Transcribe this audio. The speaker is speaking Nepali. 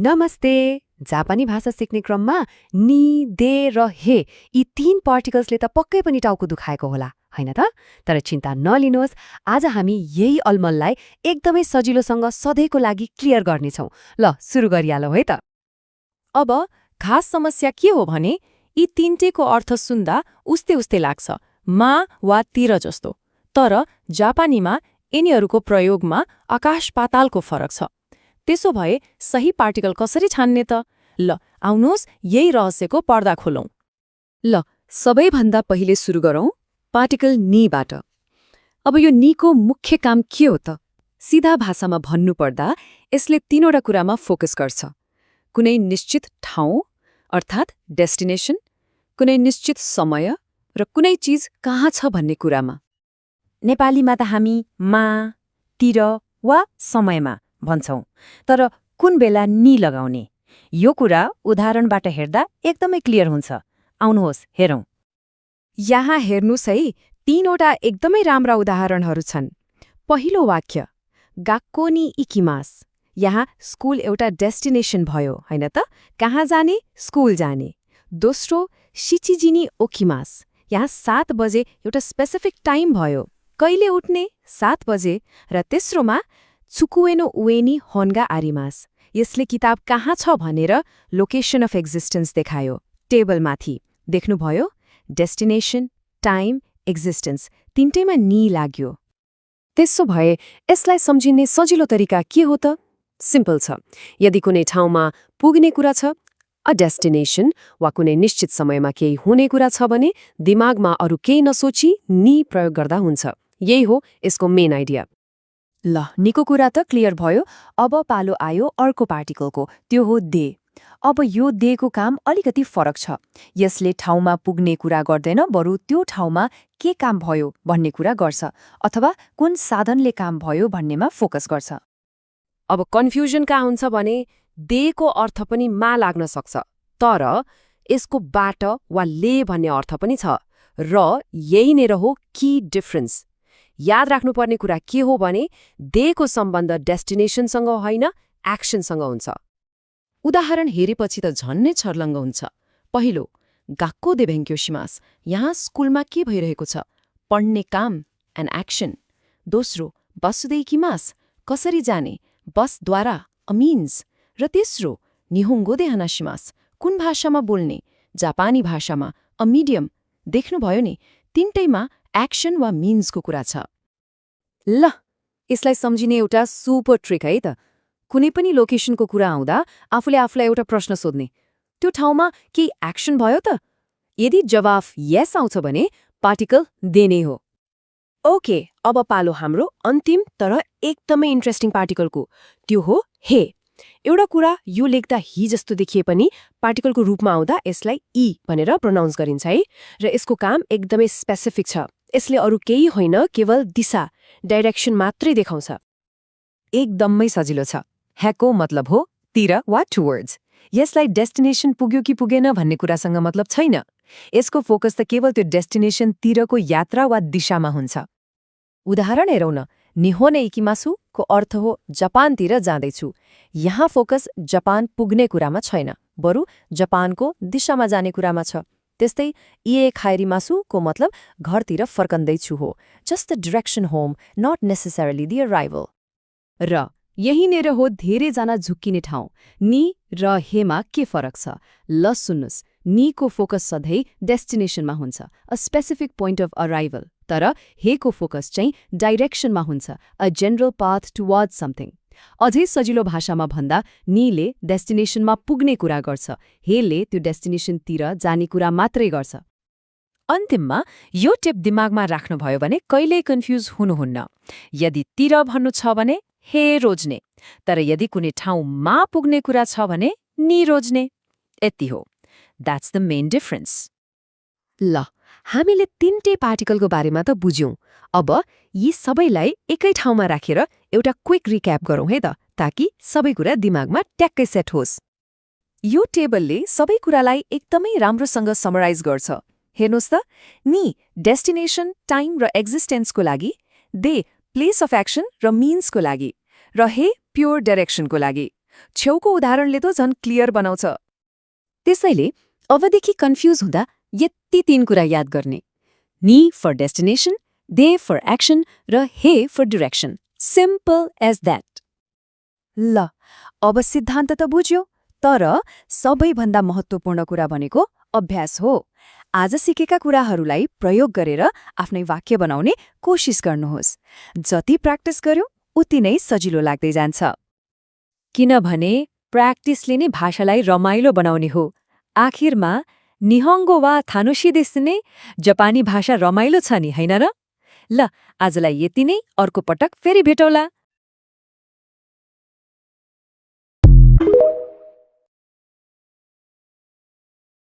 नमस्ते। जापानी भाषा सिक्ने क्रममा नि, दे र हे यी 3 पार्टिकल्सले त पक्कै पनि टाउको दुखाएको होला, हैन त? तर चिन्ता नलिनुहोस्, आज हामी यही अलमललाई एकदमै सजिलोसँग सधैँको लागि क्लियर गर्नेछौँ। ल, सुरु गरिहालौँ है त। अब खास समस्या के हो भने यी तीनटेको अर्थ सुन्दा उस्तै उस्तै लाग्छ, मा वा तिर जस्तो। तर जापानीमा यिनीहरूको प्रयोगमा आकाश पातालको फरक छ। त्यसो भए सही पार्टिकल कसरी छान्ने त? ल, आउनुहोस् यही रहस्यको पर्दा खोलौं। ल, सबैभन्दा पहिले सुरु गरौँ पार्टिकल नीबाट। अब यो नीको मुख्य काम के हो त? सीधा भाषामा भन्नुपर्दा यसले 3वटा कुरामा फोकस गर्छ। कुनै निश्चित ठाउँ अर्थात् डेस्टिनेसन, कुनै निश्चित समय र कुनै चीज कहाँ छ भन्ने कुरामा। नेपालीमा त हामी मा, तिर वा समयमा भन्छौं, तर कुन बेला नि लगाउने? यो कुरा उदाहरणबाट हेर्दा एकदमै क्लियर हुन्छ। आउनुहोस् हेरौं। यहाँ हेर्नुस् है, 3वटा एकदमै राम्रा उदाहरणहरू छन्। पहिलो वाक्य, गाक्को नि इकिमास। यहाँ स्कुल एउटा डेस्टिनेसन भयो, हैन त? कहाँ जाने? स्कुल जाने। दोस्रो, शिचिजी नि ओकिमास। यहाँ 7 बजे एउटा स्पेसिफिक टाइम भयो। कहिले उठ्ने? 7 बजे। र तेस्रोमा, छुकुएनो उएनी होन्गा आरिमास। यसले किताब कहाँ छ भनेर लोकेसन अफ एक्जिस्टेन्स देखायो, टेबलमाथि। देख्नुभयो? डेस्टिनेसन, टाइम, एक्जिस्टेन्स तीनटैमा नि लाग्यो। त्यसो भए यसलाई सम्झिने सजिलो तरिका के हो त? सिम्पल छ। यदि कुनै ठाउँमा पुग्ने कुरा छ, अ डेस्टिनेसन, वा कुनै निश्चित समयमा केही हुने कुरा छ भने दिमागमा अरू केही नसोची नि प्रयोग गर्दा हुन्छ। यही हो यसको मेन आइडिया। ल, निको कुरा त क्लियर भयो। अब पालो आयो अर्को पार्टिकलको, त्यो हो दे। अब यो देको काम अलिकति फरक छ। यसले ठाउँमा पुग्ने कुरा गर्दैन, बरु त्यो ठाउँमा के काम भयो भन्ने कुरा गर्छ, अथवा कुन साधनले काम भयो भन्नेमा फोकस गर्छ। अब कन्फ्युजन कहाँ हुन्छ भने देको अर्थ पनि मा लाग्न सक्छ, तर यसको बाट वा ले भन्ने अर्थ पनि छ, र यही नै हो की डिफरेन्स। याद राख्नुपर्ने कुरा के हो भने देको सम्बन्ध डेस्टिनेसनसँग होइन, एक्सनसँग हुन्छ। उदाहरण हेरेपछि त झन्नै छर्लङ्ग हुन्छ। पहिलो, गाक्को दे बेङ्क्योशिमास। यहाँ स्कुलमा के भइरहेको छ? पढ्ने काम, एन एक्सन। दोस्रो, बसुदै किमास। कसरी जाने? बसद्वारा, अ मिन्स। र तेस्रो, निहोङ्गो दे हानाशिमास। कुन भाषामा बोल्ने? जापानी भाषामा, अ मिडियम। देख्नुभयो नि, तीनटैमा एक्सन वा मिन्सको कुरा छ। ल, यसलाई सम्झिने एउटा सुपर ट्रिक है त। कुनै पनि लोकेसनको कुरा आउँदा आफूले आफूलाई एउटा प्रश्न सोध्ने, त्यो ठाउँमा केही एक्सन भयो त? यदि जवाफ यस आउँछ भने पार्टिकल दे नै हो। ओके, अब पालो हाम्रो अन्तिम तर एकदमै इन्ट्रेस्टिङ पार्टिकलको, त्यो हो हे। एउटा कुरा यो लेख्दा हि जस्तो देखिए पनि पार्टिकलको रूपमा आउँदा यसलाई इ भनेर प्रोनाउन्स गरिन्छ है, र यसको काम एकदमै स्पेसिफिक छ। यसले अरू केही होइन, केवल दिशा, डाइरेक्सन मात्रै देखाउँछ। एकदमै सजिलो छ। हेको मतलब हो तिर वा टुवर्ड्स। यसलाई डेस्टिनेसन पुग्यो कि पुगेन भन्ने कुरासँग मतलब छैन। यसको फोकस त केवल त्यो डेस्टिनेसन तिरको यात्रा वा दिशामा हुन्छ। उदाहरण हेरौँ न। निहोने इकिमासु को अर्थ हो जापानतिर जाँदैछु। यहाँ फोकस जापान पुग्ने कुरामा छैन, बरु जापानको दिशामा जाने कुरामा छ। त्यस्तै इए खाइरिमासु को मतलब घरतिर फर्कन्दैछु हो, just the direction home, not necessarily the arrival. र यही नै हो धेरैजना झुक्किने ठाउँ। नि र हेमा के फरक छ? ल सुन्नुस्, नीको फोकस सधैँ डेस्टिनेसनमा हुन्छ, a specific point of arrival. तर हेको फोकस चाहिँ डाइरेक्सनमा हुन्छ, a general path towards something. अझै सजिलो भाषामा भन्दा नीले डेस्टिनेसनमा पुग्ने कुरा गर्छ, हेले त्यो डेस्टिनेसनतिर जाने कुरा मात्रै गर्छ। अन्तिममा यो टिप दिमागमा राख्नुभयो भने कहिल्यै कन्फ्युज हुनुहुन्न। यदि तिर भन्नु छ भने हे रोज्ने, तर यदि कुनै ठाउँमा पुग्ने कुरा छ भने नि रोज्ने। यति हो। That's the main difference. ल, हामीले 3टै पार्टिकलको बारेमा त बुझ्यौं। अब यी सबैलाई एकै ठाउँमा राखेर एउटा क्विक रिक्याप गरौँ है त, ताकि सबै कुरा दिमागमा ट्याक्कै सेट होस्। यो टेबलले सबै कुरालाई एकदमै राम्रोसँग समराइज गर्छ। हेर्नुहोस् त, नि डेस्टिनेसन, टाइम र एक्जिस्टेन्सको लागि, दे प्लेस अफ एक्सन र मिन्सको लागि, र हे प्योर डाइरेक्सनको लागि। छेउको उदाहरणले त झन् क्लियर बनाउँछ। त्यसैले अबदेखि कन्फ्युज हुँदा यति 3 कुरा याद गर्ने। नी फर डेस्टिनेसन, दे फर एक्सन र हे for direction. Simple as that. ल अब सिद्धान्त त बुझ्यो, तर सबैभन्दा महत्त्वपूर्ण कुरा भनेको अभ्यास हो। आज सिकेका कुराहरूलाई प्रयोग गरेर आफ्नै वाक्य बनाउने कोसिस गर्नुहोस्। जति प्र्याक्टिस गर्यो उति नै सजिलो लाग्दै जान्छ। किनभने प्र्याक्टिसले नै भाषालाई रमाइलो बनाउने हो। आखिरमा निहोङ्गो वा थानोसी देशु नै जापानी भाषा रमाइलो छ नि, होइन र? ल आजलाई यति नै, अर्को पटक फेरि भेटौँला।